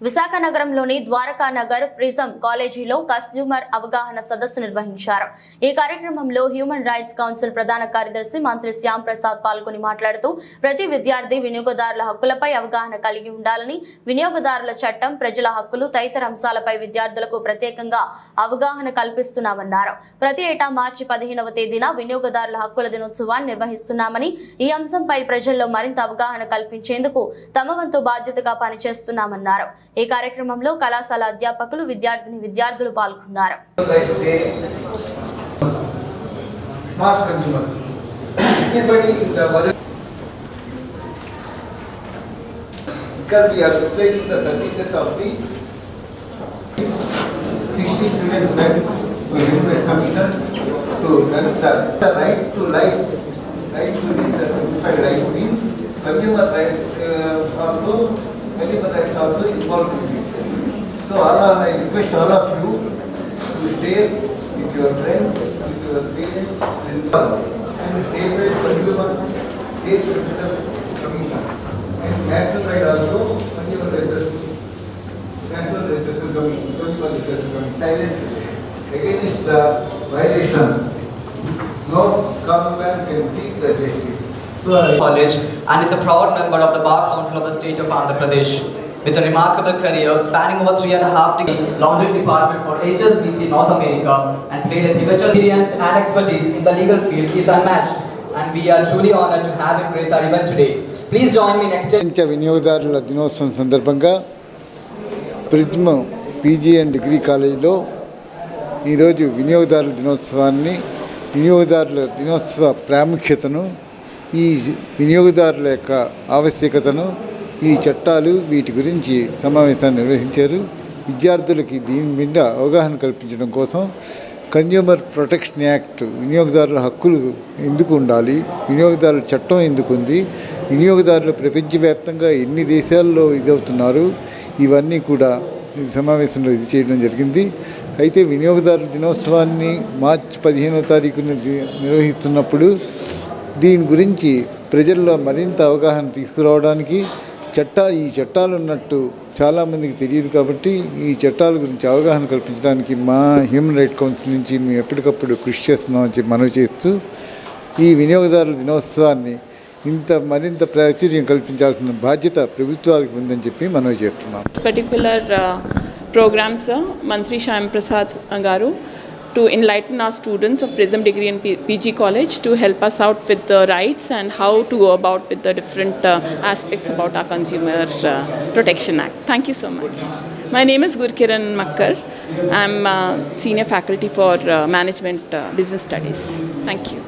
విశాఖ నగరంలోని ద్వారకా నగర్ ప్రిజం కాలేజీలో కన్స్యూమర్ అవగాహన సదస్సు నిర్వహించారు. ఈ కార్యక్రమంలో హ్యూమన్ రైట్స్ కౌన్సిల్ ప్రధాన కార్యదర్శి మంత్రి శ్యామ్ ప్రసాద్ పాల్గొని మాట్లాడుతూ ప్రతి విద్యార్థి వినియోగదారుల హక్కులపై అవగాహన కలిగి ఉండాలని, వినియోగదారుల చట్టం, ప్రజల హక్కులు తదితర అంశాలపై విద్యార్థులకు ప్రత్యేకంగా అవగాహన కల్పిస్తున్నామన్నారు. ప్రతి ఏటా మార్చి 15వ తేదీన వినియోగదారుల హక్కుల దినోత్సవాన్ని నిర్వహిస్తున్నామని, ఈ అంశంపై ప్రజల్లో మరింత అవగాహన కల్పించేందుకు తమ వంతు బాధ్యతగా పనిచేస్తున్నామన్నారు. ఈ కార్యక్రమంలో కళాశాల అధ్యాపకులు, విద్యార్థులు పాల్గొన్నారు. Medical rights also involved in it. So I request all of you to stay with your friends, with your parents, and stay with consumer, stay with the commission. And national right also, consumer rights, national rights commission, consumer rights commission. Silent against the violation, no common man can seek the justice. College and is a proud member of the Bar Council of the State of Andhra Pradesh. With a remarkable career spanning over 3.5 decades, laundry department for HSBC North America, and played a pivotal experience and expertise in the legal field is unmatched, and we are truly honored to have him grace our event today. Please join me next year. వినియోగదారుల దినోత్సవం సందర్భంగా prism PG and degree కాలేజీలో ఈరోజు వినియోగదారుల దినోత్సవాన్ని, వినియోగదారుల దినోత్సవ ప్రాముఖ్యతను, ఈ వినియోగదారుల యొక్క ఆవశ్యకతను, ఈ చట్టాలు, వీటి గురించి సమావేశాన్ని నిర్వహించారు. విద్యార్థులకి దీని మీద అవగాహన కల్పించడం కోసం కన్జ్యూమర్ ప్రొటెక్షన్ యాక్ట్, వినియోగదారుల హక్కులు ఎందుకు ఉండాలి, వినియోగదారుల చట్టం ఎందుకు ఉంది, వినియోగదారులు ప్రపంచవ్యాప్తంగా ఎన్ని దేశాల్లో ఇదవుతున్నారు, ఇవన్నీ కూడా ఈ సమావేశంలో ఇది చేయడం జరిగింది. అయితే వినియోగదారుల దినోత్సవాన్ని మార్చి 15వ తారీఖున నిర్వహిస్తున్నప్పుడు దీని గురించి ప్రజల్లో మరింత అవగాహన తీసుకురావడానికి ఈ చట్టాలు ఉన్నట్టు చాలామందికి తెలియదు. కాబట్టి ఈ చట్టాల గురించి అవగాహన కల్పించడానికి మా హ్యూమన్ రైట్స్ కౌన్సిల్ నుంచి మేము ఎప్పటికప్పుడు కృషి చేస్తున్నామని చెప్పి మనవి చేస్తూ ఈ వినియోగదారుల దినోత్సవాన్ని మరింత ప్రాచుర్యం కల్పించాల్సిన బాధ్యత ప్రభుత్వాలకు ఉందని చెప్పి మనవి చేస్తున్నాం. పర్టిక్యులర్ ప్రోగ్రామ్స్ మంత్రి శ్యామ్ ప్రసాద్ గారు to enlighten our students of Prism Degree and PG College to help us out with the rights and how to go about with the different aspects about our Consumer Protection Act. Thank you so much. My name is Gurkiran Makkar. I'm senior faculty for Management Business Studies. Thank you.